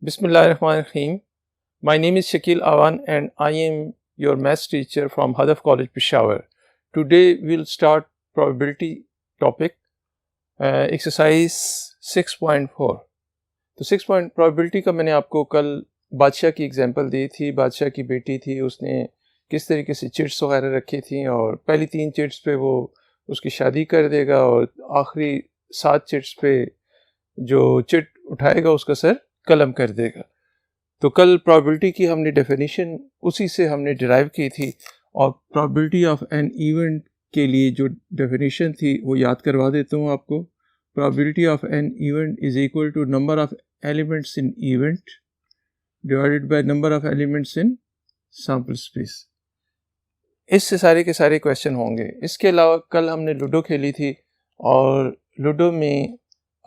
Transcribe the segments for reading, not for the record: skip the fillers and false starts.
Bismillahirrahmanirrahim. My name is Shakil Awan and I am your maths teacher from Hadaf College, Peshawar. Today we'll start probability topic, exercise 6.4. तो 6 point probability का मैंने आपको कल बादशाह की example दी थी। बादशाह की बेटी थी, उसने किस तरीके से चिट्स वगैरह रखी थी और पहली 3 चिट्स पे वो उसकी शादी कर देगा और आखिरी 7 चिट्स पे जो चिट उठाएगा उसका सर कलम कर देगा। तो कल प्रोबेबिलिटी की हमने डेफिनेशन उसी से हमने डिराइव की थी और प्रोबेबिलिटी ऑफ एन इवेंट के लिए जो डेफिनेशन थी वो याद करवा देता हूँ आपको। Probability of an event is equal to number of elements in event divided by number of elements in sample space. इससे सारे के सारे क्वेश्चन होंगे। इसके अलावा कल हमने लूडो खेली थी और लूडो में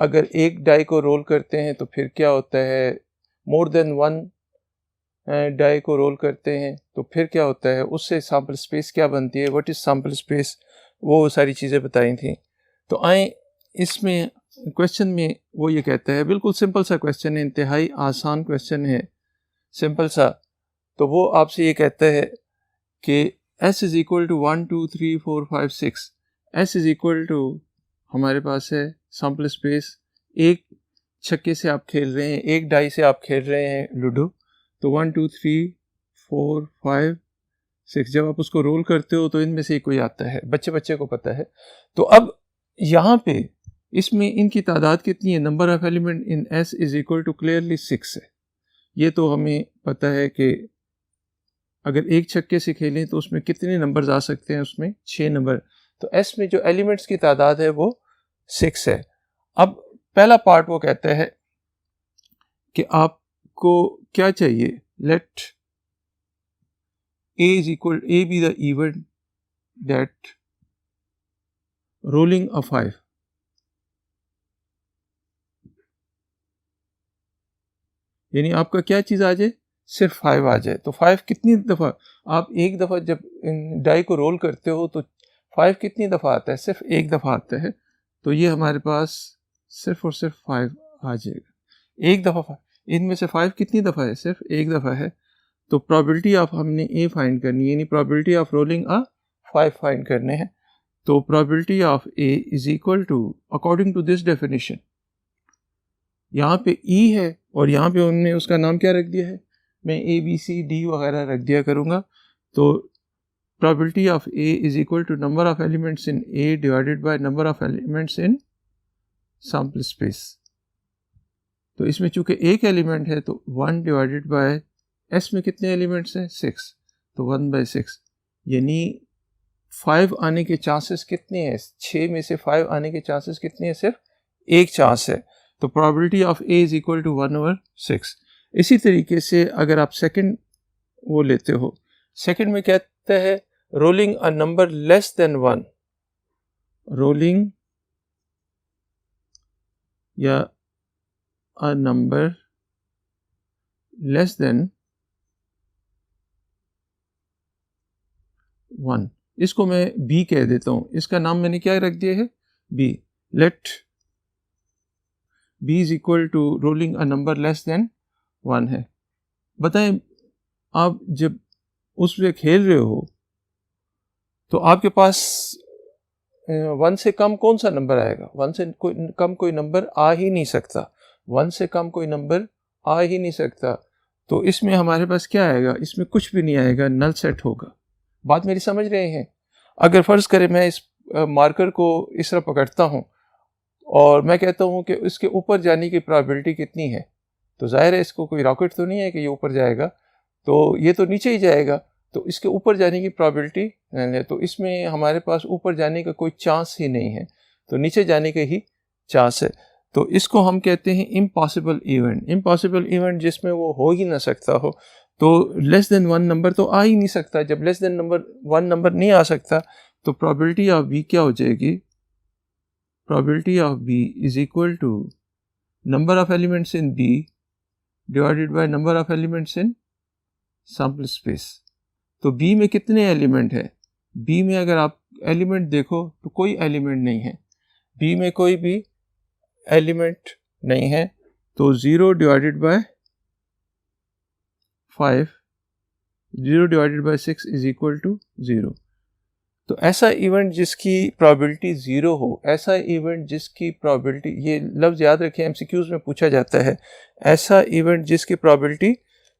अगर एक डाई को रोल करते हैं तो फिर क्या होता है, मोर देन वन डाई को रोल करते हैं तो फिर क्या होता है, उससे सैम्पल स्पेस क्या बनती है, व्हाट इज सैम्पल स्पेस, वो सारी चीज़ें बताई थी। तो आए इसमें क्वेश्चन में वो ये कहता है, बिल्कुल सिंपल सा क्वेश्चन है, इंतहाई आसान क्वेश्चन है, सिंपल सा। तो वो आपसे ये कहता है कि s is equal to 1 2 3 4 5 6, s is equal to हमारे पास है सैम्पल स्पेस। एक छक्के से आप खेल रहे हैं, एक डाई से आप खेल रहे हैं लूडो, तो 1 2 3 4 5 6 जब आप उसको रोल करते हो तो इनमें से कोई आता है, बच्चे बच्चे को पता है। तो अब यहाँ पे इसमें इनकी तादाद कितनी है, number of element in s is equal to clearly 6 है। ये तो हमें पता है कि अगर एक छक्के से खेलें तो उसमें कितने नंबर्स आ सकते हैं, उसमें 6 नंबर। तो s में जो एलिमेंट्स की तादाद है वो 6 है। अब पहला पार्ट वो कहता है कि आपको क्या चाहिए, let a is equal a B the event that rolling a 5, यानी आपका क्या चीज़ आ जाए, सिर्फ 5 आ जाए। तो 5 कितनी दफ़ा, आप एक दफ़ा जब डाई को रोल करते हो तो 5 कितनी दफ़ा आता है, सिर्फ एक दफ़ा आता है। तो ये हमारे पास सिर्फ और सिर्फ 5 आ जाएगा, एक दफ़ा। इनमें से 5 कितनी दफ़ा है, सिर्फ एक दफ़ा है। तो प्रोबेबिलिटी ऑफ हमने ए फाइंड करनी है, यानी probability of rolling a 5 find करने हैं। तो probability of A is equal to, according to this definition, यहाँ पे ई है और यहाँ पे हमने उसका नाम क्या रख दिया है, मैं ए बी सी डी वगैरह रख दिया करूँगा। तो probability of A is equal to number of elements in A divided by number of elements in sample space. तो इसमें चूँकि एक एलिमेंट है तो 1 डिवाइडेड बाय एस में कितने एलिमेंट्स हैं, 6, तो 1/6, यानी 5 आने के चांसेस कितने हैं, 6 में से 5 आने के चांसेस कितने हैं, सिर्फ एक चांस है। तो probability of A is equal to 1/6। इसी तरीके से अगर आप सेकंड वो लेते हो, सेकंड में कहता है rolling a number less than 1, rolling या अ नंबर लेस देन 1, इसको मैं बी कह देता हूं, इसका नाम मैंने क्या रख दिया है, B. Let b is equal to rolling a number less than 1 है। बताएं, आप जब उस पे खेल रहे हो तो आपके पास 1 से कम कौन सा नंबर आएगा, 1 से कम कोई नंबर आ ही नहीं सकता, 1 से कम कोई नंबर आ ही नहीं सकता। तो इसमें हमारे पास क्या आएगा, इसमें कुछ भी नहीं आएगा, नल सेट होगा। बात मेरी समझ रहे हैं। अगर फ़र्ज़ करें मैं इस मार्कर को इस तरह पकड़ता हूँ और मैं कहता हूँ कि इसके ऊपर जाने की प्रोबेबिलिटी कितनी है, तो जाहिर है इसको कोई रॉकेट तो नहीं है कि ये ऊपर जाएगा, तो ये तो नीचे ही जाएगा। तो इसके ऊपर जाने की प्रोबेबिलिटी नहीं है, तो इसमें हमारे पास ऊपर जाने का कोई चांस ही नहीं है, तो नीचे जाने का ही चांस है। तो इसको हम कहते हैं इम्पॉसिबल इवेंट। इम्पॉसिबल इवेंट जिसमें वो हो ही ना सकता हो। तो लेस देन 1 नंबर तो आ ही नहीं सकता। जब लेस देन 1 नंबर नहीं आ सकता तो प्रोबेबिलिटी ऑफ बी क्या हो जाएगी, probability of B is equal to number of elements in B divided by number of elements in sample space. तो बी में कितने एलिमेंट है, बी में अगर आप एलिमेंट देखो तो कोई एलिमेंट नहीं है, बी में कोई भी एलिमेंट नहीं है। तो 0 divided by 5, 0 divided by 6 is equal to 0। तो ऐसा इवेंट जिसकी प्रोबेबिलिटी 0 हो, ऐसा इवेंट जिसकी प्रोबेबिलिटी, ये लफ्ज़ याद रखें एमसीक्यूज़ में पूछा जाता है, ऐसा इवेंट जिसकी प्रोबेबिलिटी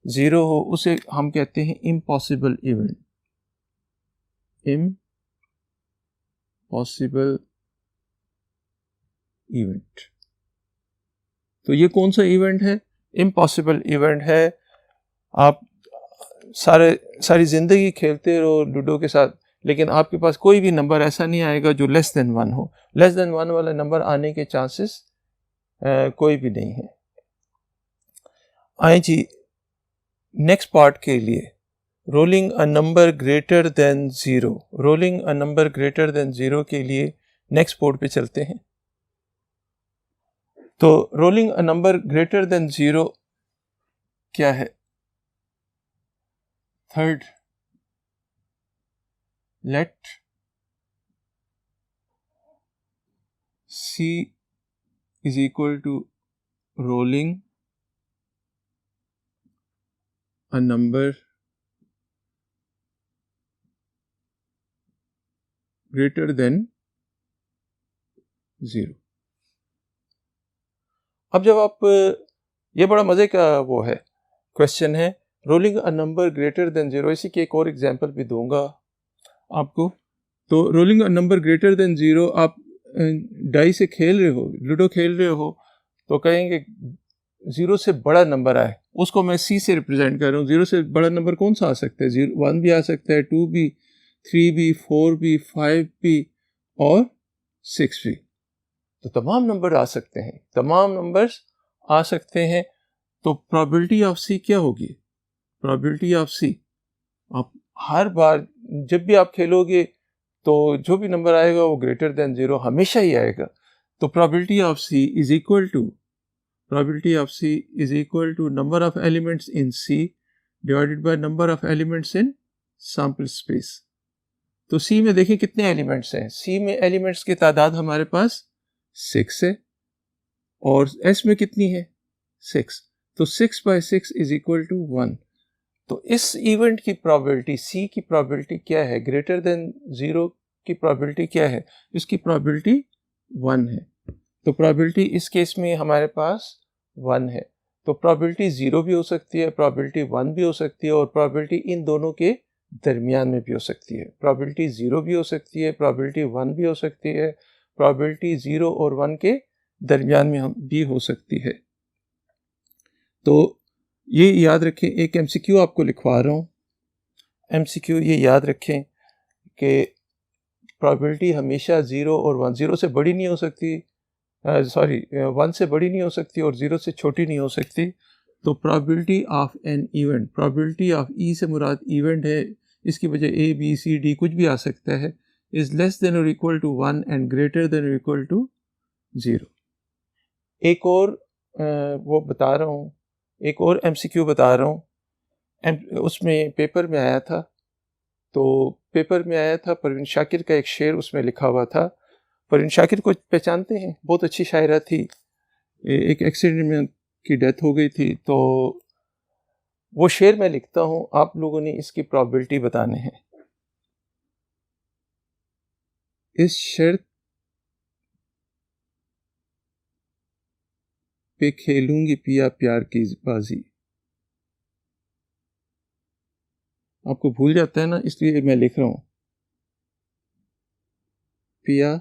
0 हो उसे हम कहते हैं इम्पॉसिबल इवेंट। Impossible event. तो ये कौन सा इवेंट है? इम्पॉसिबल इवेंट है। आप सारी ज़िंदगी खेलते रहो लूडो के साथ, लेकिन आपके पास कोई भी नंबर ऐसा नहीं आएगा जो लेस देन 1 हो। लेस देन 1 वाला नंबर आने के चांसेस कोई भी नहीं है। आए जी नेक्स्ट पार्ट के लिए, rolling a number greater than 0। Rolling a number greater than 0 के लिए नेक्स्ट बोर्ड पे चलते हैं। तो rolling a number greater than 0 क्या है? Third, let C is equal to rolling a number greater than 0। अब जब आप, ये बड़ा मज़े का वो है क्वेश्चन है, rolling a number greater than 0। इसी की एक और एग्जांपल भी दूंगा आपको। तो rolling a number greater than 0, आप डाई से खेल रहे हो, लूडो खेल रहे हो, तो कहेंगे 0 से बड़ा नंबर आए, उसको मैं C से रिप्रेजेंट कर रहा हूँ। 0 से बड़ा नंबर कौन सा आ सकता है? 1 भी आ सकता है, 2 भी, 3 भी, 4 भी, 5 भी और 6 भी। तो तमाम नंबर आ सकते हैं, तमाम नंबर्स आ सकते हैं। तो प्रोबेबिलिटी ऑफ C क्या होगी? प्रोबेबिलिटी ऑफ C, आप हर बार जब भी आप खेलोगे तो जो भी नंबर आएगा वो ग्रेटर देन 0 हमेशा ही आएगा। तो probability of C is equal to, probability of C is equal to number of elements in C divided by number of elements in sample space। तो C में देखिए कितने एलिमेंट्स हैं। C में एलिमेंट्स की तादाद हमारे पास 6 है और S में कितनी है? 6। तो 6 by 6 is equal to 1। तो इस इवेंट की प्रोबेबिलिटी, C की प्रोबेबिलिटी क्या है? ग्रेटर देन 0 की प्रोबेबिलिटी क्या है? इसकी प्रोबेबिलिटी 1 है। तो प्रोबेबिलिटी इस केस में हमारे पास 1 है। तो प्रोबेबिलिटी 0 भी हो सकती है, प्रोबेबिलिटी 1 भी हो सकती है और प्रोबेबिलिटी इन दोनों के दरमियान में भी हो सकती है। प्रोबेबिलिटी 0 भी हो सकती है, प्रोबेबिलिटी 1 भी हो सकती है, प्रोबेबिलिटी 0 और 1 के दरमियान में भी हो सकती है। तो ये याद रखें, एक MCQ आपको लिखवा रहा हूँ। MCQ ये याद रखें कि प्रोबेबिलिटी हमेशा 0 और 1, 0 से बड़ी नहीं हो सकती, 1 से बड़ी नहीं हो सकती और 0 से छोटी नहीं हो सकती। तो probability of an event, probability of E से मुराद इवेंट है, इसकी वजह A B C D कुछ भी आ सकता है, इज लेस देन और equal to 1 and greater than और इक्वल टू 0। एक और वो बता रहा हूँ, एक और MCQ बता रहा हूँ। उसमें पेपर में आया था, तो पेपर में आया था परवीन शाकिर का एक शेर उसमें लिखा हुआ था। परवीन शाकिर को पहचानते हैं? बहुत अच्छी शायरा थी, एक एक्सीडेंट में की डेथ हो गई थी। तो वो शेर मैं लिखता हूँ, आप लोगों ने इसकी प्रोबेबिलिटी बताने हैं। इस शर्त पे खेलूंगी पिया प्यार की बाजी। आपको भूल जाता है ना, इसलिए मैं लिख रहा हूँ, पिया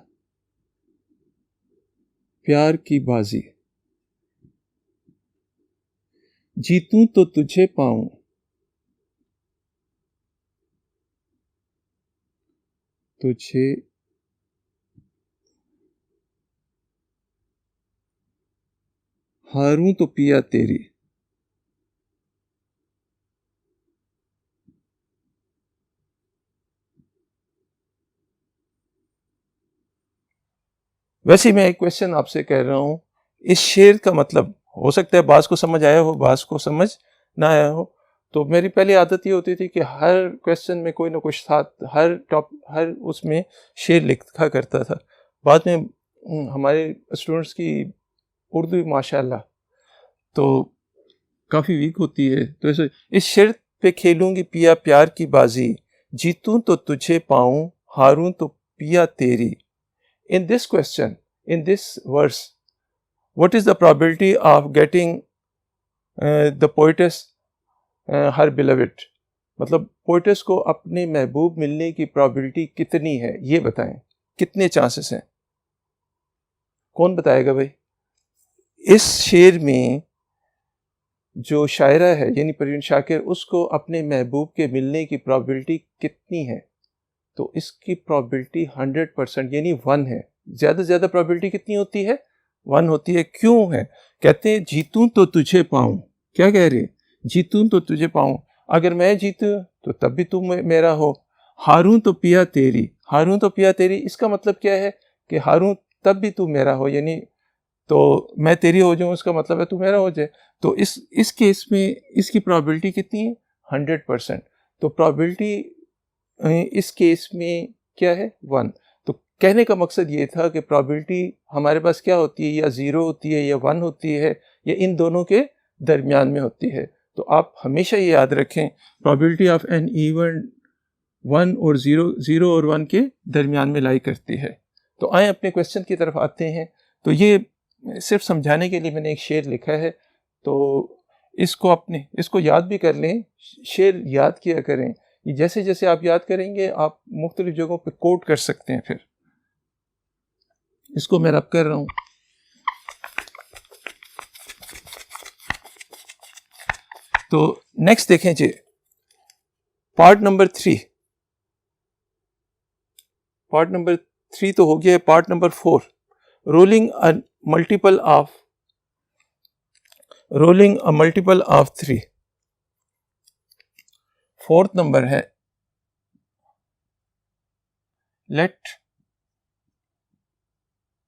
प्यार की बाजी, जीतूं तो तुझे पाऊं, तुझे हारूं तो पिया तेरी। वैसे मैं एक क्वेश्चन आपसे कह रहा हूँ, इस शेर का मतलब हो सकता है बास को समझ आया हो, बास को समझ ना आया हो। तो मेरी पहली आदत ये होती थी कि हर क्वेश्चन में कोई ना कुछ साथ, हर उसमें शेर लिखा करता था। बाद में हमारे स्टूडेंट्स की उर्दू माशाल्लाह, तो काफ़ी वीक होती है। तो ऐसे इस शर्त पे खेलूंगी पिया प्यार की बाजी, जीतूं तो तुझे पाऊं, हारूं तो पिया तेरी। In this question, in this verse, what is the probability of getting the poetess her beloved? मतलब पोइटस को अपने महबूब मिलने की प्रोबेबिलिटी कितनी है, ये बताएं, कितने चांसेस हैं? कौन बताएगा भाई? इस शेर में जो शायरा है यानी परवीन शाकिर, उसको अपने महबूब के मिलने की प्रोबेबिलिटी कितनी है? तो इसकी प्रोबेबिलिटी 100% यानी 1 है। ज़्यादा से ज़्यादा प्रोबेबिलिटी कितनी होती है? 1 होती है। क्यों है? कहते हैं जीतूं तो तुझे पाऊं। क्या कह रहे? जीतूं तो तुझे पाऊं, अगर मैं जीतूं तो तब भी तू मेरा हो, हारूं तो पिया तेरी। हारूं तो पिया तेरी, इसका मतलब क्या है कि हारूं तब भी तू मेरा हो, यानी तो मैं तेरी हो जाऊं, इसका मतलब है तू मेरा हो जाए। तो इस केस में इसकी प्रोबेबिलिटी कितनी है? 100%। तो प्रोबेबिलिटी इस केस में क्या है? 1। तो कहने का मकसद ये था कि प्रोबेबिलिटी हमारे पास क्या होती है, या 0 होती है या 1 होती है, या इन दोनों के दरमियान में होती है। तो आप हमेशा ये याद रखें, प्रोबेबिलिटी ऑफ एन इवेंट 1 और 0 और 1 के दरमियान में लाई करती है। तो आए अपने क्वेश्चन की तरफ आते हैं। तो ये सिर्फ समझाने के लिए मैंने एक शेर लिखा है, तो इसको याद भी कर लें, शेर याद किया करें। जैसे जैसे आप याद करेंगे आप मुख्तलिफ जगहों पे कोट कर सकते हैं। फिर इसको मैं रब कर रहा हूँ। तो नेक्स्ट देखें जी, पार्ट नंबर 3। पार्ट नंबर 3 तो हो गया। Part number 4, rolling a multiple of 3। Fourth number है, लेट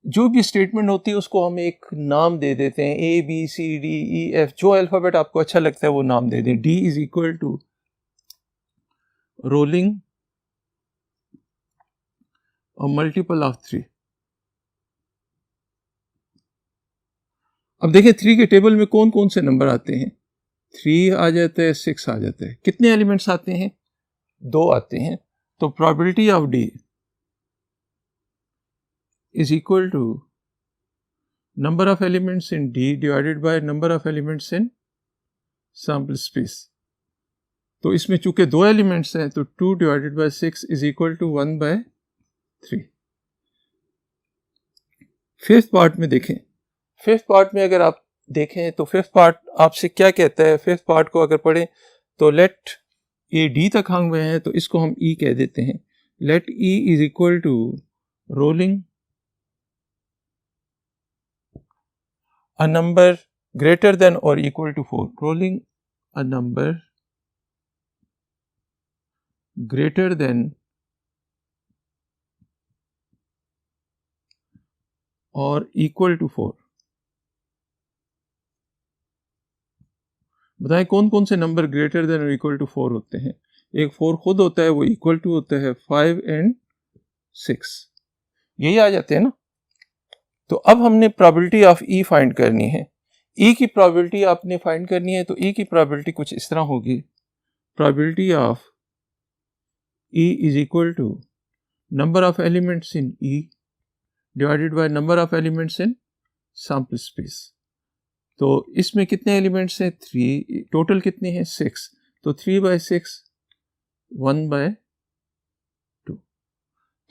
जो भी स्टेटमेंट होती है उसको हम एक नाम दे देते हैं, A B C D E F, जो अल्फाबेट आपको अच्छा लगता है वो नाम दे दें। D is equal to rolling a multiple of 3। अब देखिए 3 के टेबल में कौन कौन से नंबर आते हैं? 3 आ जाता है, 6 आ जाता है। कितने एलिमेंट्स आते हैं? 2 आते हैं। तो probability of D is equal to number of elements in D divided by number of elements in sample space। तो इसमें चूंकि 2 एलिमेंट्स हैं तो 2 divided by 6 is equal to 1 by 3। Fifth part में देखें। फिफ्थ पार्ट में अगर आप देखें तो फिफ्थ पार्ट आपसे क्या कहता है? फिफ्थ पार्ट को अगर पढ़ें तो लेट ए डी तक हम हुए हैं तो इसको हम ई कह देते हैं। Let E is equal to rolling a number greater than or equal to 4, rolling a number greater than or equal to 4। बताएं कौन कौन से नंबर ग्रेटर देन और इक्वल टू 4 होते हैं? एक 4 खुद होता है, वो इक्वल टू होता है 5 एंड 6, यही आ जाते हैं ना। तो अब हमने प्रोबेबिलिटी ऑफ ई फाइंड करनी है। ई की प्रोबेबिलिटी आपने फाइंड करनी है, तो ई की प्रोबेबिलिटी कुछ इस तरह होगी। Probability of E is equal to number of elements in E divided by number of elements in sample space. तो इसमें कितने एलिमेंट्स हैं? 3। टोटल कितने हैं? 6। तो 3 बाय 6 1 बाय 2।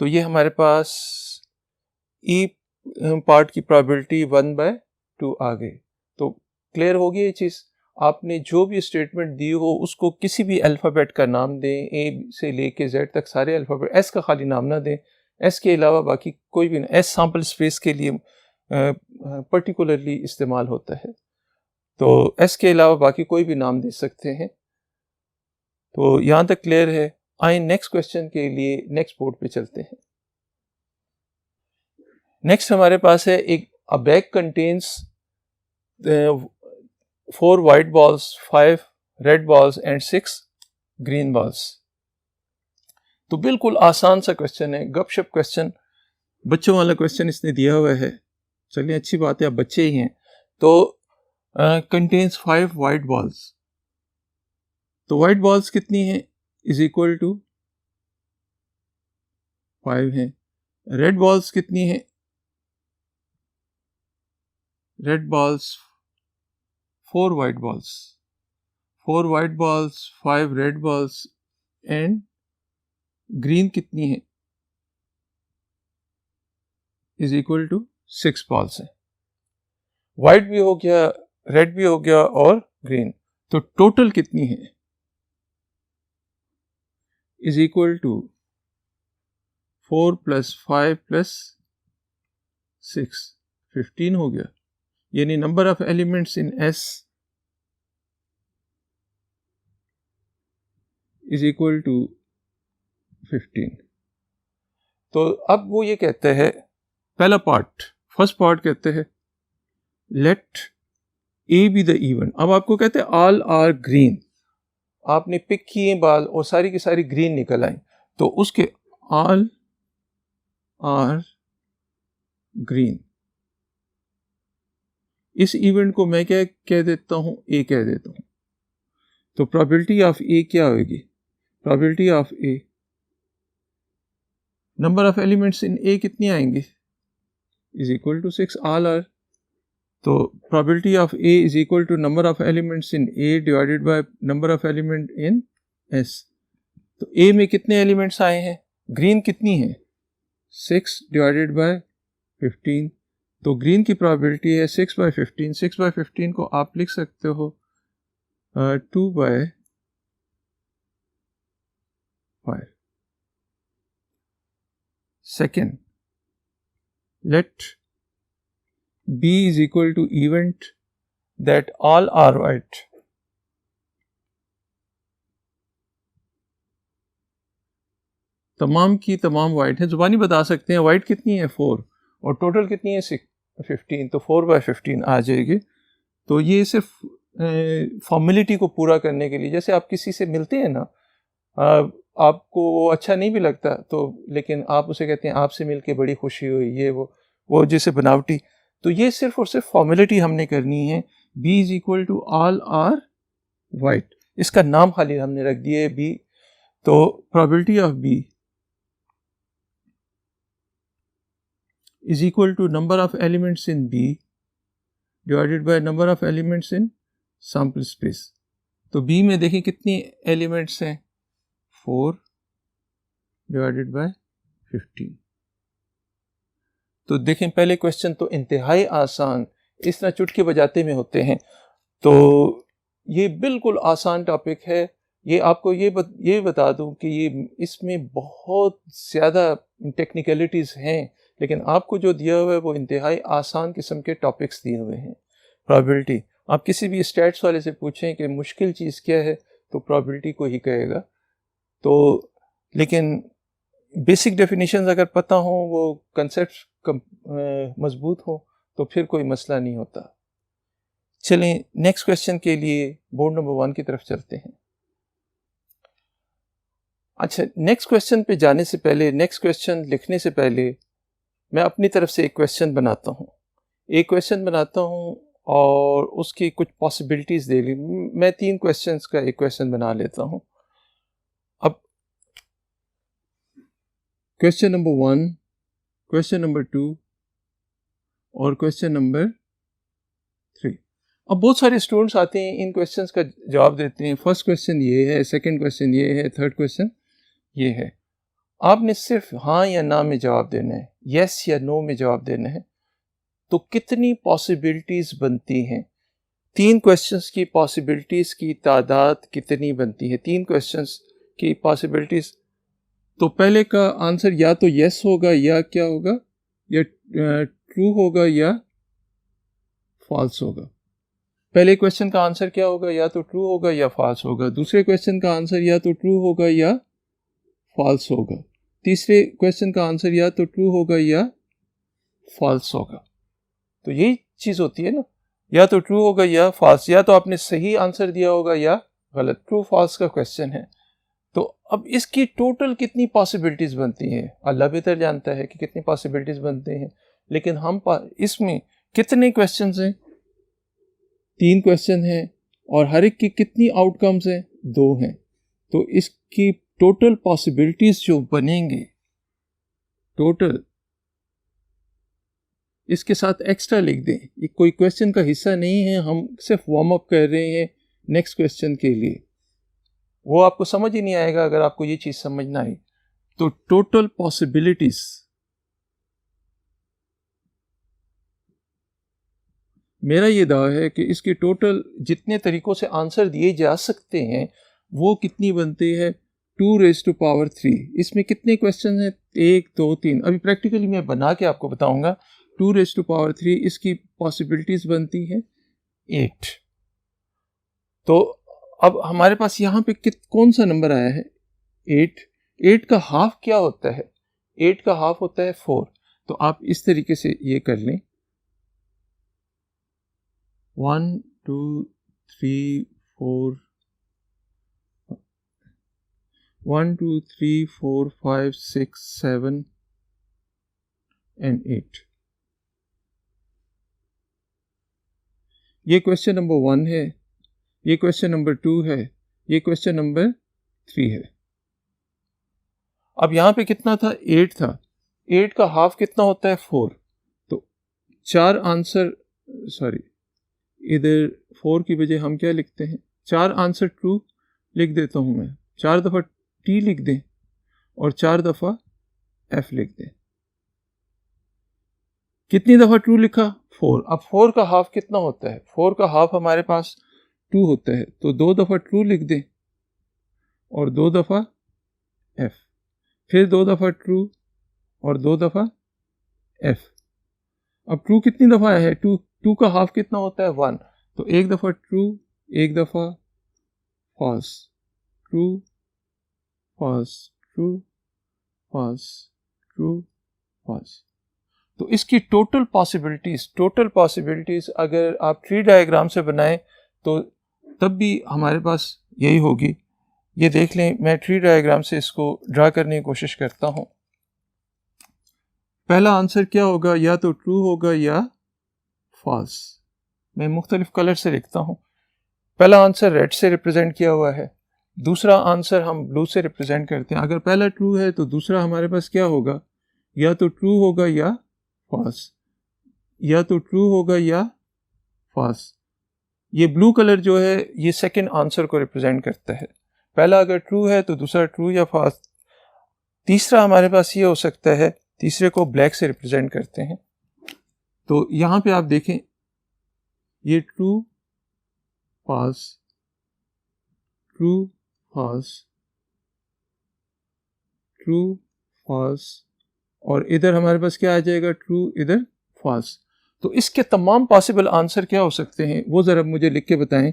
तो ये हमारे पास ई पार्ट की प्रोबेबिलिटी 1 बाय 2 आ गई। तो क्लियर हो गई ये चीज़। आपने जो भी स्टेटमेंट दी हो उसको किसी भी अल्फ़ाबेट का नाम दें, ए से लेके जेड तक सारे अल्फ़ाबेट। एस का खाली नाम ना दें, एस के अलावा बाकी कोई भी ना। एस सैम्पल स्पेस के लिए पर्टिकुलरली इस्तेमाल होता है, तो एस के अलावा बाकी कोई भी नाम दे सकते हैं। तो यहाँ तक क्लियर है। आइए नेक्स्ट क्वेश्चन के लिए नेक्स्ट बोर्ड पे चलते हैं। नेक्स्ट हमारे पास है एक अ bag contains 4 white balls, 5 red balls and 6 green balls. तो बिल्कुल आसान सा क्वेश्चन है, गपशप क्वेश्चन, बच्चों वाला क्वेश्चन इसने दिया हुआ है। चलिए अच्छी बात है, आप बच्चे ही हैं। तो contains 5 white balls. तो white balls कितनी हैं? is equal to 5 हैं. Red balls कितनी हैं? Red balls 4 white balls. 4 white balls, 5 red balls and green कितनी है? is equal to 6 balls है. White भी हो गया, red भी हो गया और green. तो total कितनी है? is equal to 4 plus 5 plus 6, 15 हो गया. यानी number of elements in S is equal to 15. तो अब वो ये कहते हैं, पहला पार्ट, फर्स्ट पार्ट कहते हैं let A be the even. अब आपको कहते हैं ऑल आर ग्रीन. आपने पिक किए बाल और सारी की सारी ग्रीन निकल आई, तो उसके ऑल आर ग्रीन, इस इवेंट को मैं क्या कह देता हूं? ए कह देता हूं. तो प्रोबेबिलिटी ऑफ ए क्या होगी? Probability of A, number of elements in A कितनी आएंगी? Is equal to 6, all are. तो probability of A is equal to number of elements in A divided by number of element in S. तो A में कितने elements आए हैं? Green कितनी है? 6 डिवाइडेड बाय 15. तो ग्रीन की प्रोबेबिलिटी है 6/15. 6/15 को आप लिख सकते हो 2/5. Second, let B is equal to event that all are white. तमाम की तमाम वाइट है. जुबानी बता सकते हैं वाइट कितनी है? 4 और टोटल कितनी है? 15. तो 4/15 आ जाएगी. तो ये सिर्फ फॉर्मेलिटी को पूरा करने के लिए, जैसे आप किसी से मिलते हैं ना, आपको वो अच्छा नहीं भी लगता तो, लेकिन आप उसे कहते हैं आपसे मिलके बड़ी खुशी हुई, ये वो जैसे बनावटी. तो ये सिर्फ और सिर्फ फॉर्मेलिटी हमने करनी है. B is equal to all are white. इसका नाम खाली हमने रख दिया है B. तो प्रोबेबिलिटी ऑफ B is equal to number of elements in B divided by number of elements in sample space. तो B में देखें कितनी एलिमेंट्स हैं? 4 divided by 15. तो देखें पहले क्वेश्चन तो इंतहाई आसान, इस तरह चुटकी बजाते में होते हैं. तो ये बिल्कुल आसान टॉपिक है. ये आपको ये बता दूं कि ये इसमें बहुत ज़्यादा टेक्निकलिटीज़ हैं, लेकिन आपको जो दिया हुआ है वो इंतहाई आसान किस्म के टॉपिक्स दिए हुए हैं. प्रोबेबिलिटी, आप किसी भी स्टैट्स वाले से पूछें कि मुश्किल चीज़ क्या है तो प्रोबेबिलिटी को ही कहेगा. तो लेकिन बेसिक डेफिनेशंस अगर पता हो, वो कंसेप्ट मजबूत हो, तो फिर कोई मसला नहीं होता. चलें नेक्स्ट क्वेश्चन के लिए बोर्ड नंबर 1 की तरफ चलते हैं. अच्छा, नेक्स्ट क्वेश्चन पे जाने से पहले, नेक्स्ट क्वेश्चन लिखने से पहले मैं अपनी तरफ से एक क्वेश्चन बनाता हूँ और उसकी कुछ पॉसिबिलिटीज़ दे ली. मैं 3 क्वेश्चंस का एक क्वेश्चन बना लेता हूँ. अब क्वेश्चन नंबर 1, क्वेश्चन नंबर 2 और क्वेश्चन नंबर 3. अब बहुत सारे स्टूडेंट्स आते हैं, इन क्वेश्चंस का जवाब देते हैं. फर्स्ट क्वेश्चन ये है, सेकंड क्वेश्चन ये है, थर्ड क्वेश्चन ये है. आपने सिर्फ हाँ या ना में जवाब देना है, यस या नो में जवाब देना है. तो कितनी पॉसिबिलिटीज़ बनती हैं? 3 क्वेश्चंस की पॉसिबिलिटीज़ की तादाद कितनी बनती है? 3 क्वेश्चंस की पॉसिबिलिटीज़. तो पहले का आंसर या तो यस होगा या क्या होगा, या ट्रू होगा या फॉल्स होगा. पहले क्वेश्चन का आंसर क्या होगा? या तो ट्रू होगा या फॉल्स होगा. दूसरे क्वेश्चन का आंसर या तो ट्रू होगा या फॉल्स होगा. तीसरे क्वेश्चन का आंसर या तो ट्रू होगा या फॉल्स होगा. तो यही चीज़ होती है ना, या तो ट्रू होगा या फॉल्स, या तो आपने सही आंसर दिया होगा या गलत. ट्रू फॉल्स का क्वेश्चन है. तो अब इसकी टोटल कितनी पॉसिबिलिटीज़ बनती हैं? अल्लाह बेहतर जानता है कि कितनी पॉसिबिलिटीज़ बनते हैं, लेकिन हम इसमें कितने क्वेश्चंस हैं? 3 क्वेश्चन हैं और हर एक की कितनी आउटकम्स हैं, 2 हैं। तो इसकी टोटल पॉसिबिलिटीज जो बनेंगे, टोटल इसके साथ एक्स्ट्रा लिख दें। ये कोई क्वेश्चन का हिस्सा नहीं है, हम सिर्फ वार्म अप कर रहे हैं नेक्स्ट क्वेश्चन के लिए। वो आपको समझ ही नहीं आएगा अगर आपको ये चीज़ समझ ना आई। तो टोटल पॉसिबिलिटीज, मेरा ये दावा है कि इसके टोटल जितने तरीकों से आंसर दिए जा सकते हैं वो कितनी बनती है, 2⁻3। इसमें कितने क्वेश्चन हैं, 1 2 3। अभी प्रैक्टिकली मैं बना के आपको बताऊंगा। 2⁻3 इसकी पॉसिबिलिटीज बनती है 8। तो अब हमारे पास यहाँ पे कौन सा नंबर आया है, 8। 8 का हाफ क्या होता है, 8 का हाफ होता है 4। तो आप इस तरीके से ये कर लें, 1 2 3 4 1 2 3 4 5 6 7 and 8। ये क्वेश्चन नंबर 1 है, ये क्वेश्चन नंबर 2 है, ये क्वेश्चन नंबर 3 है। अब यहाँ पे कितना था, 8 था। 8 का हाफ कितना होता है, 4। तो 4 आंसर, सॉरी इधर 4 की बजाय हम क्या लिखते हैं, 4 आंसर ट्रू लिख देता हूँ मैं। 4 दफ़ा टी लिख दें और 4 दफ़ा एफ लिख दें। कितनी दफ़ा ट्रू लिखा, 4। अब 4 का हाफ कितना होता है, 4 का हाफ हमारे पास 2 होता है। तो 2 दफ़ा ट्रू लिख दें और 2 दफ़ा एफ, फिर 2 दफ़ा ट्रू और 2 दफ़ा एफ। अब ट्रू कितनी दफ़ा है, 2 का हाफ कितना होता है, 1। तो 1 दफ़ा ट्रू, 1 दफ़ा false, true false, true false, true false. तो इसकी टोटल पॉसिबिलिटीज अगर आप ट्री डायग्राम से बनाएं तो तब भी हमारे पास यही होगी। ये देख लें, मैं ट्री डायग्राम से इसको ड्रा करने की कोशिश करता हूँ। पहला आंसर क्या होगा, या तो ट्रू होगा या फॉल्स। मैं मुख्तलिफ कलर से लिखता हूँ। पहला आंसर रेड से रिप्रेजेंट किया हुआ है, दूसरा आंसर हम ब्लू से रिप्रेजेंट करते हैं। अगर पहला ट्रू है तो दूसरा हमारे पास क्या होगा, या तो ट्रू होगा या फॉल्स, या तो ट्रू होगा या फॉल्स। ये ब्लू कलर जो है ये सेकंड आंसर को रिप्रेजेंट करता है। पहला अगर ट्रू है तो दूसरा ट्रू या फॉल्स। तीसरा हमारे पास ये हो सकता है, तीसरे को ब्लैक से रिप्रेजेंट करते हैं। तो यहाँ पे आप देखें, ये true false, true false, true false, और इधर हमारे पास क्या आ जाएगा, ट्रू, इधर फॉल्स। तो इसके तमाम पॉसिबल आंसर क्या हो सकते हैं वो ज़रा मुझे लिख के बताएं।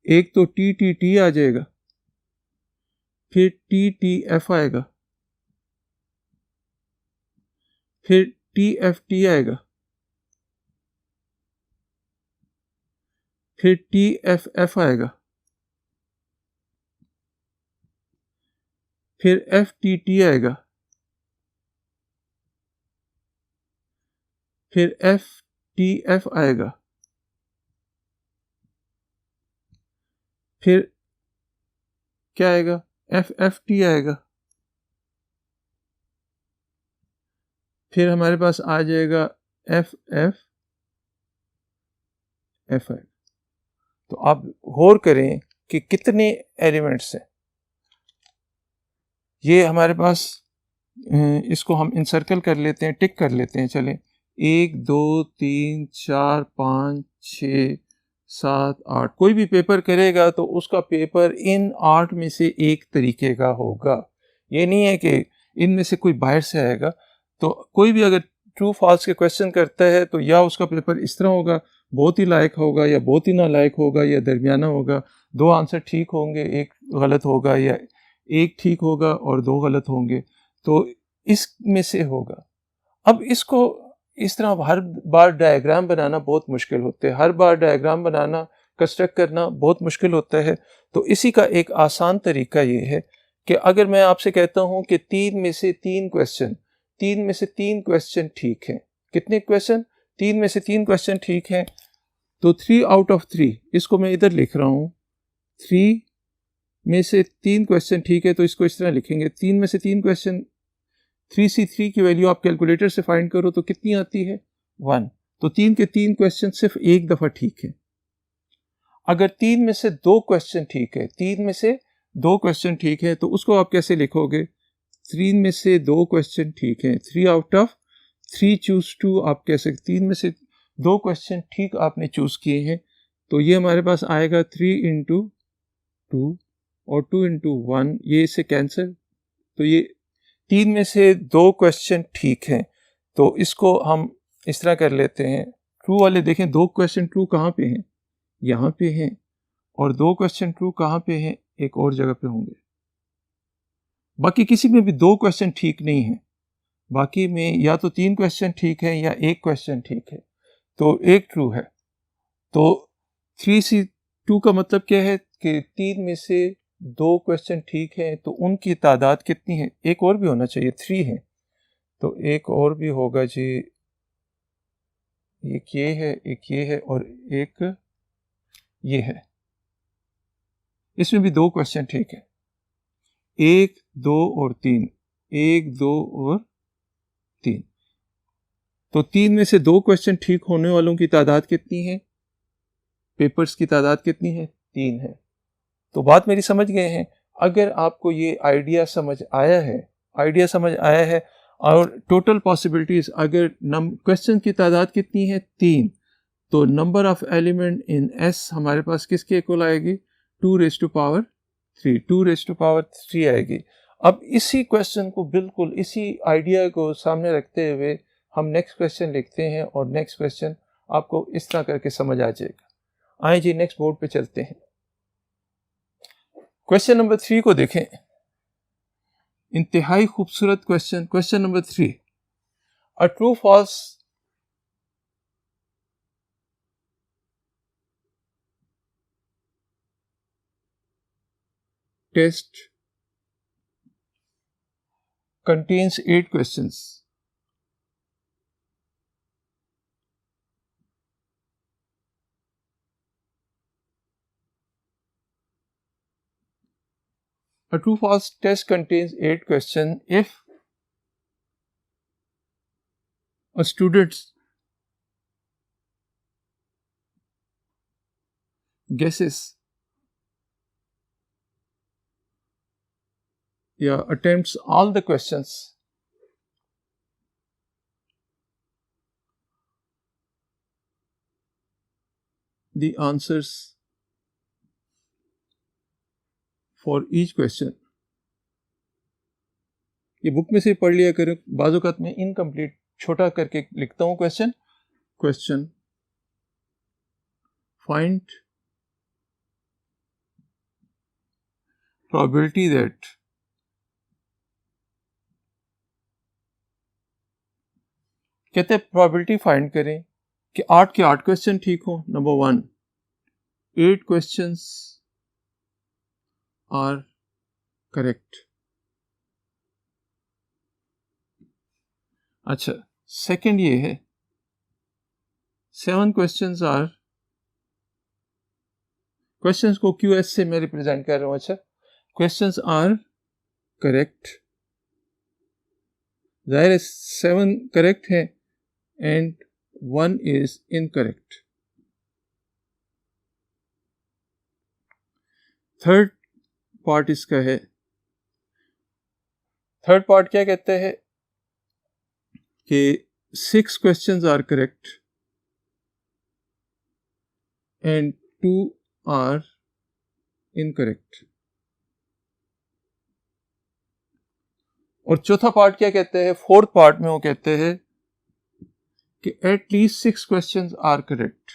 एक तो टी टी टी आ जाएगा, फिर टी टी एफ आएगा, फिर टी एफ टी आएगा, फिर टी एफ एफ आएगा, फिर एफ टी टी आएगा, फिर एफ टी एफ आएगा, फिर क्या आएगा, एफ एफ टी आएगा, फिर हमारे पास आ जाएगा एफ एफ एफ आएगा। तो आप गौर करें कि कितने एलिमेंट्स हैं। ये हमारे पास, इसको हम इनसर्कल कर लेते हैं, टिक कर लेते हैं। चलें, 1 2 3 4 5 6 7 8। कोई भी पेपर करेगा तो उसका पेपर इन 8 में से एक तरीके का होगा। ये नहीं है कि इनमें से कोई बाहर से आएगा। तो कोई भी अगर ट्रू फॉल्स के क्वेश्चन करता है तो या उसका पेपर इस तरह होगा, बहुत ही लायक होगा या बहुत ही नालायक होगा या दरमियाना होगा। 2 आंसर ठीक होंगे, एक गलत होगा, या एक ठीक होगा और 2 गलत होंगे। तो इसमें से होगा। अब इसको इस तरह हर बार डायग्राम बनाना बहुत मुश्किल होता है, हर बार डायग्राम बनाना, कंस्ट्रक्ट करना बहुत मुश्किल होता है। तो इसी का एक आसान तरीका ये है कि अगर मैं आपसे कहता हूँ कि 3 में से 3 क्वेश्चन, 3 में से 3 क्वेश्चन ठीक हैं। कितने क्वेश्चन, 3 में से 3 क्वेश्चन ठीक हैं। तो 3 आउट ऑफ 3 इसको मैं इधर लिख रहा हूँ, 3 में से 3 क्वेश्चन ठीक है, तो इसको इस तरह लिखेंगे, 3 में से 3 क्वेश्चन, 3C3 की वैल्यू आप कैलकुलेटर से फाइंड करो तो कितनी आती है, 1। तो 3 के 3 क्वेश्चन सिर्फ एक दफ़ा ठीक है। अगर 3 में से 2 क्वेश्चन ठीक है, 3 में से 2 क्वेश्चन ठीक है, तो उसको आप कैसे लिखोगे, 3 में से 2 क्वेश्चन ठीक है, 3 आउट ऑफ 3 चूज 2 आप कह सकते, 3 में से 2 क्वेश्चन ठीक आपने चूज किए हैं, तो ये हमारे पास आएगा 3 इंटू 2 और 2 इंटू 1, ये इससे कैंसिल। तो ये 3 में से 2 क्वेश्चन ठीक हैं, तो इसको हम इस तरह कर लेते हैं, ट्रू वाले देखें 2 क्वेश्चन ट्रू कहाँ पे हैं, यहाँ पे हैं, और 2 क्वेश्चन ट्रू कहाँ पे हैं, एक और जगह पे होंगे। बाकी किसी में भी 2 क्वेश्चन ठीक नहीं है, बाकी में या तो 3 क्वेश्चन ठीक है या 1 क्वेश्चन ठीक है, तो एक ट्रू है। तो 3C2 का मतलब क्या है कि 3 में से 2 क्वेश्चन ठीक है, तो उनकी तादाद कितनी है, एक और भी होना चाहिए, 3 है, तो एक और भी होगा जी, एक ये है, एक ये है और एक ये है, इसमें भी 2 क्वेश्चन ठीक है, 1, 2 और 3, 1, 2 और 3। तो 3 में से 2 क्वेश्चन ठीक होने वालों की तादाद कितनी है, पेपर्स की तादाद कितनी है, 3 है। तो बात मेरी समझ गए हैं। अगर आपको ये आइडिया समझ आया है और टोटल पॉसिबिलिटीज, अगर क्वेश्चन की तादाद कितनी है, 3, तो number of element in S हमारे पास किसके इक्वल आएगी, 2 raise to power 3, 2 raise to power 3 आएगी। अब इसी क्वेश्चन को, बिल्कुल इसी आइडिया को सामने रखते हुए हम नेक्स्ट क्वेश्चन लिखते हैं, और नेक्स्ट क्वेश्चन आपको इस तरह करके समझ आ जाएगा। आए जी नेक्स्ट बोर्ड पे चलते हैं। क्वेश्चन नंबर 3 को देखें, इंतहाई खूबसूरत question, question number 3, a true false test contains 8 questions. A true false test contains 8 questions if a student guesses attempts all the questions the answers for each question. ये book में से पढ़ लिया करें, बाज़ औक़ात में इनकम्प्लीट छोटा करके लिखता हूँ क्वेश्चन फाइंड probability that कहते हैं probability फाइंड करें कि 8 के 8 क्वेश्चन ठीक हो। Number 1, 8 questions are correct। अच्छा, सेकंड ये है 7 questions are, क्वेश्चंस को QS से मैं रिप्रेजेंट कर रहा हूँ। अच्छा, क्वेश्चंस आर करेक्ट, जाहिर है 7 करेक्ट है and 1 is incorrect. Third part इसका है, थर्ड पार्ट क्या कहते हैं कि 6 questions are correct and 2 are incorrect। और चौथा पार्ट क्या कहते हैं, फोर्थ पार्ट में वो कहते हैं कि at least 6 questions are correct,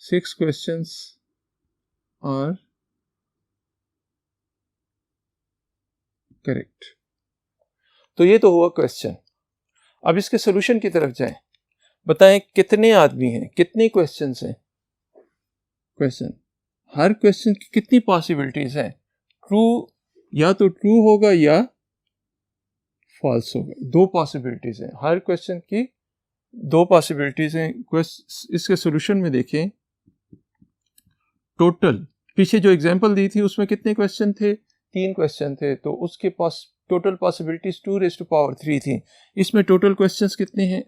6 questions are correct। तो ये तो हुआ क्वेश्चन। अब इसके सोल्यूशन की तरफ जाएं, बताएं कितने आदमी हैं, कितने क्वेश्चंस हैं। क्वेश्चन, हर क्वेश्चन की कितनी पॉसिबिलिटीज हैं, ट्रू या तो ट्रू होगा या फॉल्स होगा, 2 पॉसिबिलिटीज हैं। हर क्वेश्चन की दो पॉसिबिलिटीज़ हैं। इसके सोल्यूशन में देखें, टोटल पीछे जो एग्जांपल दी थी उसमें कितने क्वेश्चन थे? 3 क्वेश्चन थे, तो उसके पास टोटल पॉसिबिलिटीज 2⁻³ थी। इसमें टोटल क्वेश्चंस कितने हैं?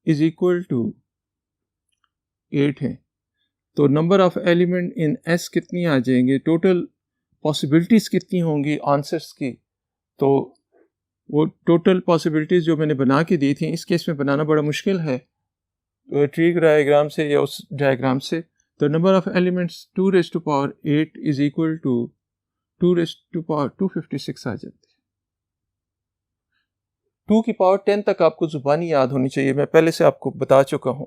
इज इक्वल टू 8 है। तो number of element in S कितनी आ जाएंगे? टोटल पॉसिबिलिटीज कितनी होंगी आंसर्स की? तो वो टोटल पॉसिबिलिटीज जो मैंने बना के दी थी, इस केस में बनाना बड़ा मुश्किल है ट्री डायग्राम से या उस डायग्राम से। तो number of elements 2⁸ is equal to 2⁻256 आ जाती है। 2 की पावर 10 तक आपको जुबानी याद होनी चाहिए, मैं पहले से आपको बता चुका हूं।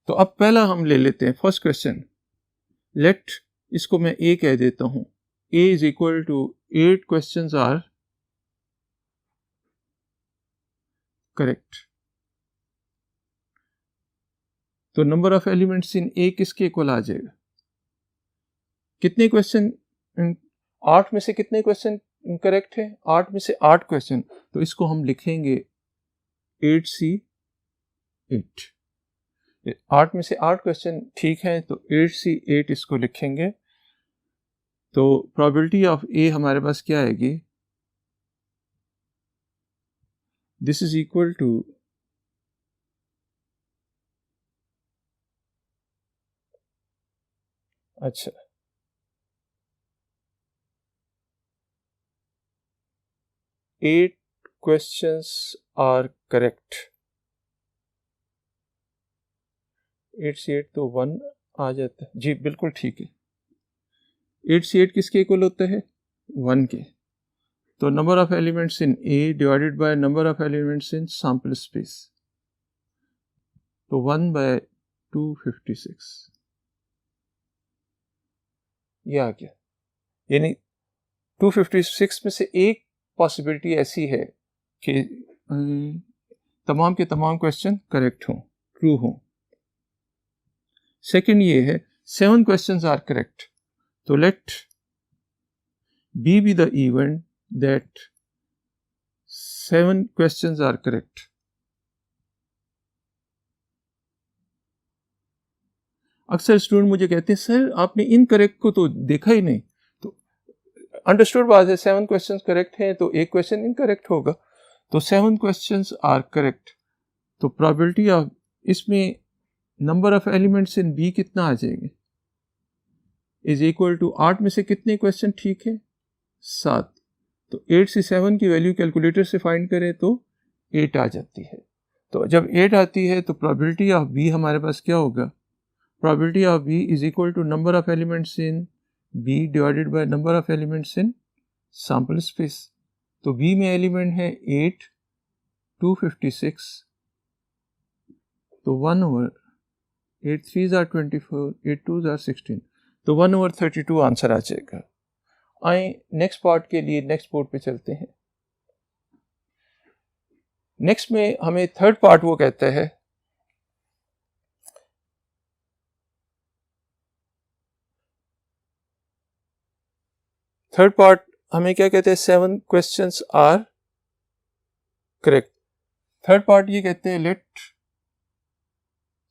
तो अब पहला हम ले लेते हैं फर्स्ट क्वेश्चन। लेट, इसको मैं ए कह देता हूं। A is equal to 8 questions are correct. तो number of elements in A किसके इक्वल आ जाएगा? कितने क्वेश्चन? 8 में से कितने क्वेश्चन करेक्ट है? 8 में से 8 क्वेश्चन। तो इसको हम लिखेंगे 8C8। 8 में से 8 क्वेश्चन ठीक है, तो 8C8 इसको लिखेंगे। तो प्रोबेबिलिटी ऑफ ए हमारे पास क्या आएगी? दिस इज इक्वल टू अच्छा 8 questions are correct। 8 से 8 तो 1 आ जाता है जी, बिल्कुल ठीक है। 8 से 8 किसके इक्वल होता है? 1 के। तो number of elements in A divided by number of elements in sample space, तो 1/256 ये आ गया। यानी 256 में से एक पॉसिबिलिटी ऐसी है कि तमाम के तमाम क्वेश्चन करेक्ट हों, ट्रू हों। सेकंड ये है 7 क्वेश्चंस आर करेक्ट। तो let B be the event that 7 questions are correct. अक्सर स्टूडेंट मुझे कहते हैं सर आपने इनकरेक्ट को तो देखा ही नहीं। तो अंडरस्टूड बात है, 7 क्वेश्चंस करेक्ट हैं तो एक क्वेश्चन इनकरेक्ट होगा। तो 7 क्वेश्चंस आर करेक्ट। तो प्रोबेबिलिटी ऑफ, इसमें number of elements in B कितना आ जाएंगे? इज इक्वल टू 8 में से कितने क्वेश्चन ठीक है? 7। तो 8 से 7 की वैल्यू कैलकुलेटर से फाइंड करें तो 8 आ जाती है। तो जब 8 आती है तो प्रोबेबिलिटी ऑफ बी हमारे पास क्या होगा? Probability of B is equal to number of elements in B divided by number of elements in sample space. तो बी में एलिमेंट है 8, 256, तो 1/8 3s are 24, 8 2s are 16, तो 1/32 आंसर आ जाएगा। आए नेक्स्ट पार्ट के लिए नेक्स्ट बोर्ड पे चलते हैं। नेक्स्ट में हमें थर्ड पार्ट वो कहता है हमें क्या कहते हैं? 7 questions are correct. Third part ये कहते हैं let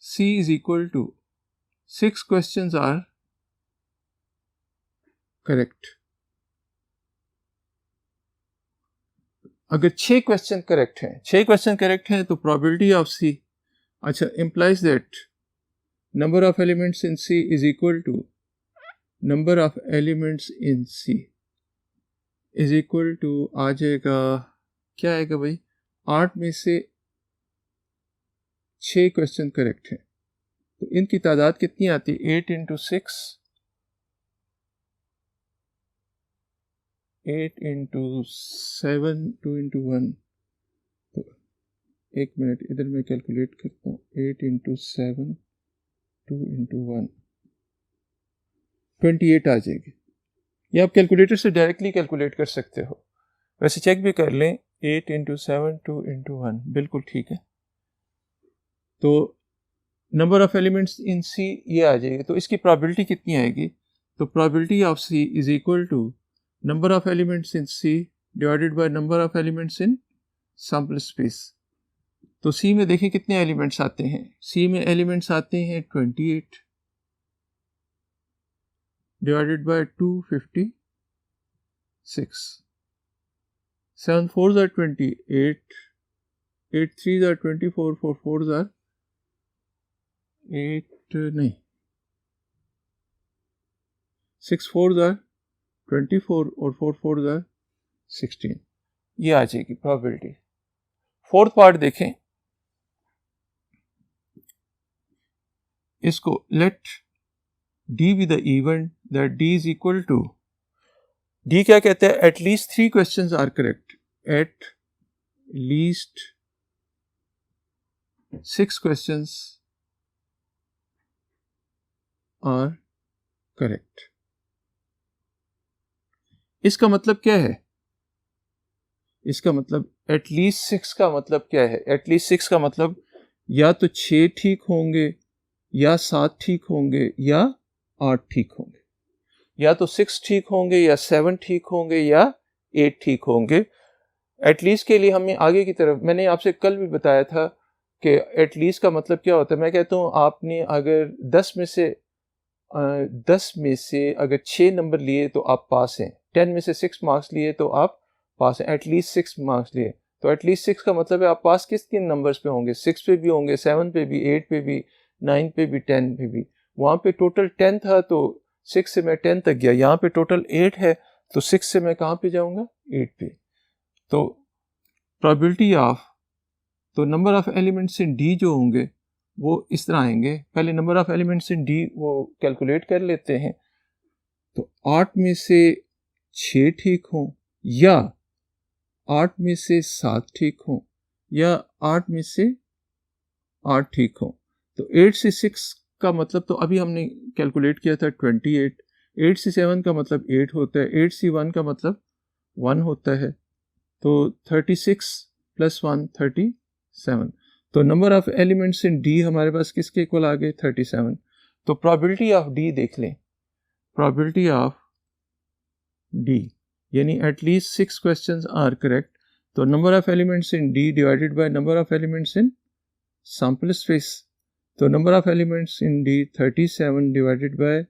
C is equal to 6 questions are correct. अगर 6 क्वेश्चन करेक्ट हैं, 6 क्वेश्चन करेक्ट हैं तो प्रोबेबिलिटी ऑफ C अच्छा implies that number of elements in C is equal to number of elements in C is equal to आ जाएगा, क्या आएगा भाई? 8 में से 6 क्वेश्चन करेक्ट हैं तो इनकी तादाद कितनी आती है? 8 × 6, 8 × 7, 2 × 1। तो एक मिनट इधर मैं कैलकुलेट करता हूँ। 8 × 7, 2 × 1, 28 आ जाएगी। ये आप कैलकुलेटर से डायरेक्टली कैलकुलेट कर सकते हो, वैसे चेक भी कर लें। 8 × 7, 2 × 1 बिल्कुल ठीक है। तो number of elements in C ये आ जाएगी। तो इसकी प्रोबेबिलिटी कितनी आएगी? तो probability of C is equal to number of elements in C divided by number of elements in sample space. तो सी में देखें कितने एलिमेंट्स आते हैं। सी में एलिमेंट्स आते हैं 28 divided by 256। 7 4s are 28, 8 3s are 24, 4 4s are 8 नहीं 6 4s are 24 और 4 4s are 16। ये आ जाएगी प्रोबेबिलिटी। फोर्थ पार्ट देखें, इसको let D be the event that D is equal to, D क्या कहते हैं, at least 3 questions are correct, at least 6 questions are correct. इसका मतलब क्या है, इसका मतलब एटलीस्ट 6 का मतलब क्या है, एटलीस्ट 6 का मतलब या तो 6 ठीक होंगे या 7 ठीक होंगे या 8 ठीक होंगे, या तो 6 ठीक होंगे या 7 ठीक होंगे या 8 ठीक होंगे। एटलीस्ट के लिए हमें आगे की तरफ, मैंने आपसे कल भी बताया था कि एटलीस्ट का मतलब क्या होता है। मैं कहता हूँ आपने अगर 10 में से अगर 6 नंबर लिए तो आप पास हैं, 10 में से 6 मार्क्स लिए तो आप पास हैं, एटलीस्ट 6 मार्क्स लिए तो एटलीस्ट 6 का मतलब है आप पास किस किन नंबर्स पे होंगे, 6 पे भी होंगे, 7 पे भी, 8 पे भी, 9 पे भी, 10 पे भी। वहाँ पे टोटल 10 था तो 6 से मैं 10 तक गया, यहाँ पे टोटल 8 है तो 6 से मैं कहाँ पे जाऊँगा, 8 पे। तो प्रोबेबिलिटी ऑफ, तो number of elements in D जो होंगे वो इस तरह आएंगे। पहले number of elements in D वो कैलकुलेट कर लेते हैं। तो 8 में से 6 ठीक हों या 8 में से 7 ठीक हों या 8 में से 8 ठीक हों। तो 8 से 6 का मतलब तो अभी हमने कैलकुलेट किया था 28, 8 से 7 का मतलब 8 होता है, 8 से 1 का मतलब 1 होता है, तो 36 प्लस 1 37। तो number of elements in D हमारे पास किसके इक्वल आ गए, 37। तो प्रोबेबिलिटी ऑफ डी देख लें, प्रोबेबिलिटी ऑफ डी यानी एटलीस्ट 6 क्वेश्चंस आर करेक्ट। तो number of elements in D divided by number of elements in sample space. तो number of elements in D 37 divided by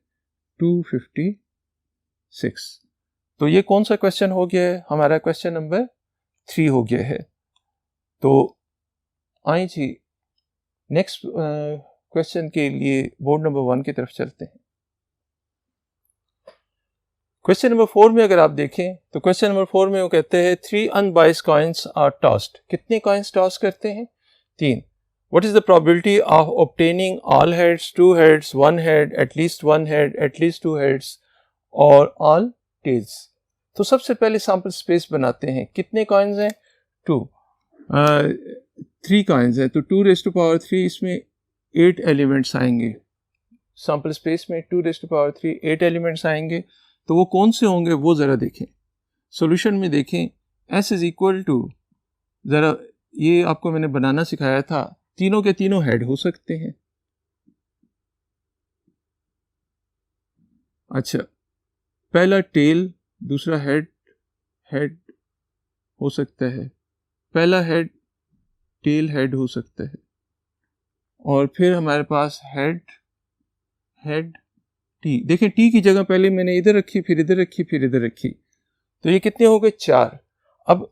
256। तो ये कौन सा क्वेश्चन हो गया है, हमारा क्वेश्चन नंबर 3 हो गया है। तो आइए जी नेक्स्ट क्वेश्चन के लिए बोर्ड नंबर 1 की तरफ चलते हैं। क्वेश्चन नंबर 4 में अगर आप देखें तो क्वेश्चन नंबर 4 में वो कहते हैं 3 अनबाइस्ड कॉइन्स आर टॉस्ड। कितने कॉइन्स टॉस करते हैं, 3। What is the probability of obtaining all heads, 2 heads, 1 head, at least 1 head, at least 2 heads और ऑल टेल्स। तो सबसे पहले सैंपल स्पेस बनाते हैं। कितने कॉइन्स हैं, 2, 3 कॉइन्स हैं, तो 2 रेज़ टू पावर 3, इसमें 8 एलिमेंट्स आएंगे। सैंपल स्पेस में 2 रेज़ टू पावर 3 8 एलिमेंट्स आएंगे। तो वो कौन से होंगे वो ज़रा देखें, सॉल्यूशन में देखें। S इज इक्वल टू, ज़रा ये आपको मैंने बनाना सिखाया था, तीनों के तीनों हेड हो सकते हैं। अच्छा, पहला टेल, दूसरा हेड हो सकता है, पहला हेड टेल हेड हो सकता है, और फिर हमारे पास हेड टी। देखें टी की जगह पहले मैंने इधर रखी, फिर इधर रखी, फिर इधर रखी, तो ये कितने हो गए, 4। अब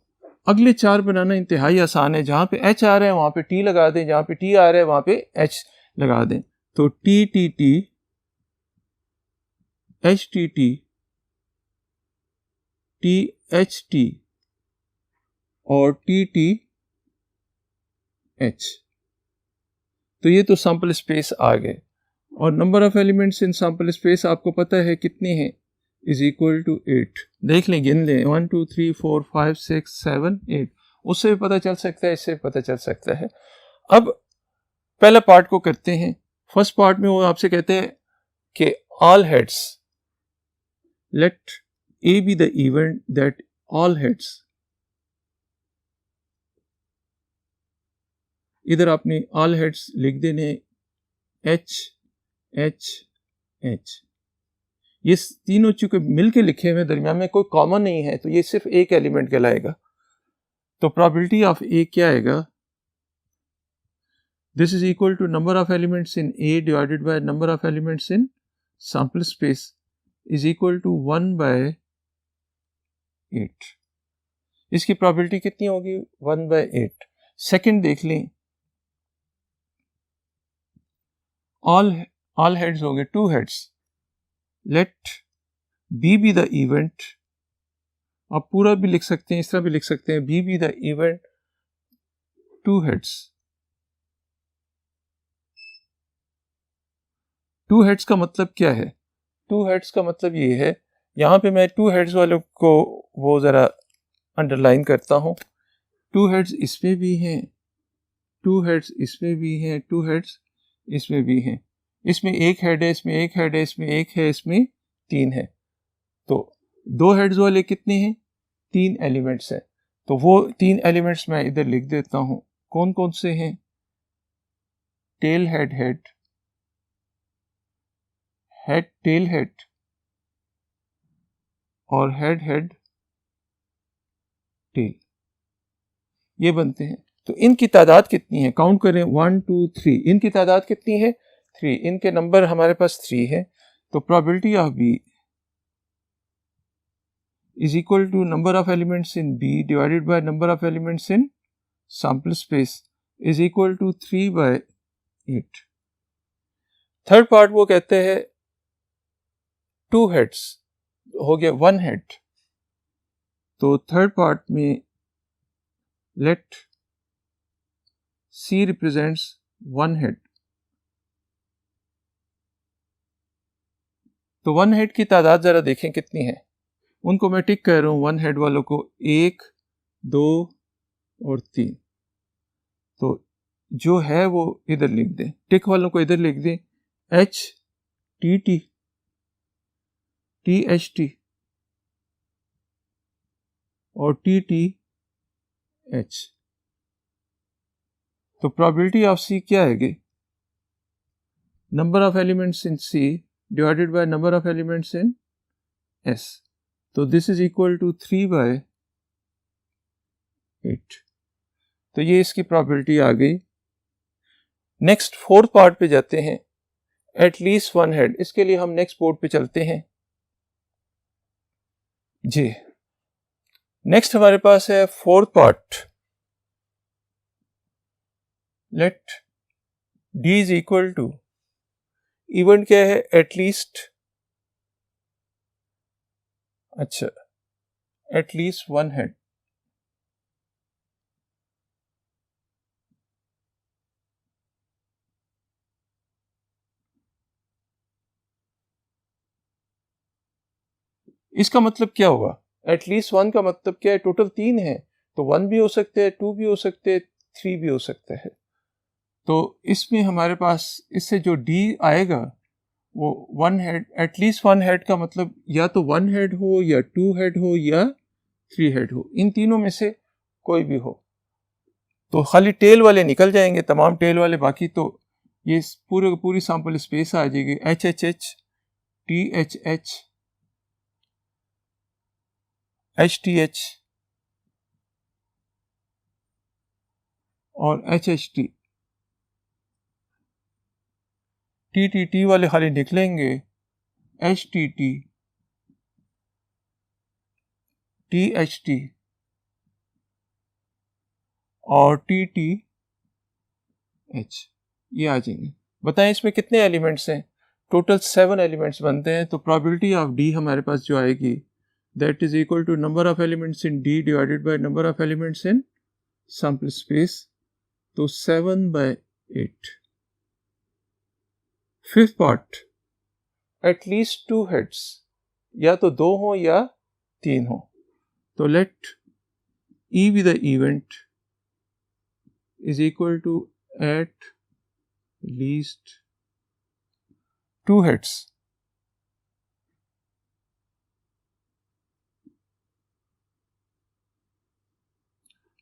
अगले 4 बनाना इंतहाई आसान है। जहां पे एच आ रहा है वहां पे टी लगा दें, जहां पे टी आ रहा है वहां पे एच लगा दें। तो T T T, H T T, T H T और टी टी एच। तो ये तो सैंपल स्पेस आ गए। और number of elements in sample space आपको पता है कितने हैं, इज इक्वल टू 8। देख लें, गिन लें, 1 2 3 4 5 6 7 8। उससे भी पता चल सकता है, इससे भी पता चल सकता है। अब पहला पार्ट को करते हैं। फर्स्ट पार्ट में वो आपसे कहते हैं कि all heads, let A be the event that all heads, इधर आपने ऑल हेड्स लिख देने, एच एच एच। ये तीनों चूंकि मिलके लिखे हुए, दरमियान में कोई कॉमन नहीं है, तो ये सिर्फ एक एलिमेंट कहलाएगा। तो प्रोबेबिलिटी ऑफ ए क्या आएगा, this is equal to number of elements in A divided by number of elements in sample space is equal to 1/8। इसकी प्रोबेबिलिटी कितनी होगी, 1/8। सेकंड देख लें, ऑल हेड्स हो गए, 2 heads, let B be the event, आप पूरा भी लिख सकते हैं, इस तरह भी लिख सकते हैं, B be the event 2 heads. 2 heads का मतलब क्या है, 2 हेड्स का मतलब ये है, यहाँ पे मैं 2 हेड्स वालों को वो ज़रा अंडरलाइन करता हूँ, 2 हेड्स इसमें भी हैं, 2 हेड्स इसमें भी हैं, 2 हेड्स इसमें भी हैं, इसमें एक हेड है, इसमें एक हेड है, इसमें एक है, इसमें 3 है। तो 2 हेड्स वाले कितने हैं, 3 एलिमेंट्स हैं। तो वो 3 एलिमेंट्स मैं इधर लिख देता हूँ, कौन कौन से हैं, tail head head, head tail head और हेड हेड टेल, ये बनते हैं। तो इनकी तादाद कितनी है, काउंट करें, 1 2 3, इनकी तादाद कितनी है, 3, इनके नंबर हमारे पास 3 है। तो probability of B is equal to number of elements in B divided by number of elements in sample space is equal to 3/8। Third part वो कहते हैं 2 heads हो गया 1 head। तो थर्ड पार्ट में let C represents 1 head। तो 1 head की तादाद जरा देखें कितनी है, उनको मैं टिक कर रहा हूँ, 1 head वालों को 1 2 और 3। तो जो है वो इधर लिख दें, टिक वालों को इधर लिख दें, H T T T H T और T T H। तो प्रोबेबिलिटी ऑफ C क्या है, number of elements in C divided by number of elements in S। तो दिस इज इक्वल टू 3/8। तो ये इसकी प्रोबेबिलिटी आ गई। नेक्स्ट फोर्थ पार्ट पे जाते हैं, एटलीस्ट 1 हेड, इसके लिए हम नेक्स्ट बोर्ड पे चलते हैं जी। नेक्स्ट हमारे पास है fourth part, let D is equal to, event क्या है, एटलीस्ट, अच्छा एटलीस्ट 1 हेड। इसका मतलब क्या होगा, एटलीस्ट 1 का मतलब क्या है, टोटल 3 है, तो 1 भी हो सकते हैं, 2 भी हो सकते हैं, 3 भी हो सकता है। तो इसमें हमारे पास इससे जो D आएगा वो 1 हेड, एटलीस्ट 1 हेड का मतलब या तो 1 हेड हो या 2 हेड हो या 3 हेड हो, इन तीनों में से कोई भी हो। तो खाली टेल वाले निकल जाएंगे, तमाम टेल वाले, बाकी तो ये पूरी सैंपल स्पेस आ जाएगी, H H H T H H H T H और H H T, T T T वाले खाली निकलेंगे, H T T T H T और टी टी एच, ये आ जाएंगे। बताएं इसमें कितने एलिमेंट्स हैं, टोटल 7 एलिमेंट्स बनते हैं। तो प्रोबेबिलिटी ऑफ डी हमारे पास जो आएगी, that is equal to number of elements in D divided by number of elements in sample space, तो 7/8। फिफ्थ पार्ट, एटलीस्ट 2 हेड्स, या तो 2 हो या 3 हो। तो let E be the event is equal to at least 2 heads।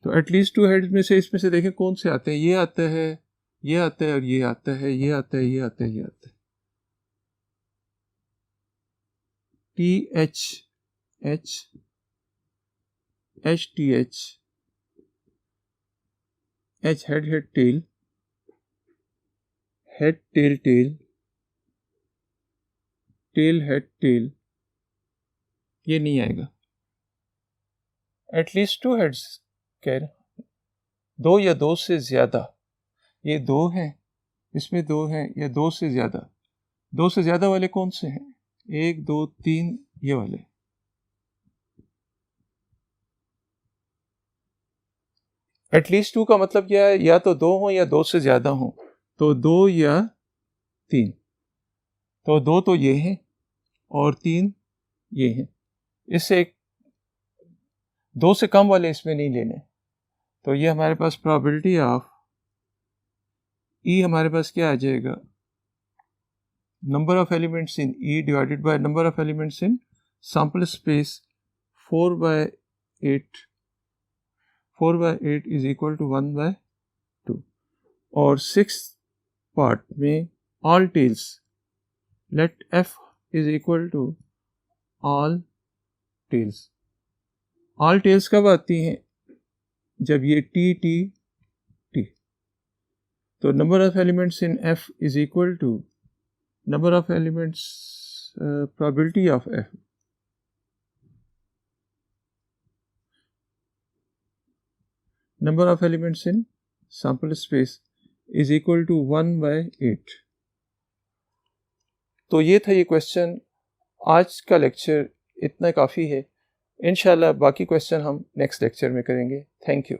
तो at least 2 heads में से, इसमें से देखें कौन से आते हैं, ये आता है, ये आता है और ये आता है, ये आता है, ये आता है, ये आता है। T H H H T H H head head tail, head tail tail, tail head tail, ये नहीं आएगा. एटलीस्ट 2 हेड्स कह रहे, 2 या 2 से ज़्यादा. ये 2 हैं, इसमें 2 हैं या 2 से ज़्यादा. 2 से ज़्यादा वाले कौन से हैं? 1 2 3 ये वाले. एटलीस्ट 2 का मतलब क्या है? या तो 2 हो या 2 से ज़्यादा हो. तो 2 या 3. तो 2 तो ये हैं और 3 ये हैं. इससे 2 से कम वाले इसमें नहीं लेने. तो ये हमारे पास प्रोबेबिलिटी ऑफ E हमारे पास क्या आ जाएगा? Number of elements in E divided by number of elements in sample space 4/8. 4/8 is equal to 1/2. और 6th पार्ट में all tails, let F is equal to all tails. All tails कब आती हैं? जब ये T T T. तो number of elements in F is equal to number of elements, probability of F. Number of elements in sample space is equal to 1/8. तो ये था ये क्वेश्चन. आज का लेक्चर इतना काफ़ी है. इंशाल्लाह बाकी क्वेश्चन हम नेक्स्ट लेक्चर में करेंगे. Thank you.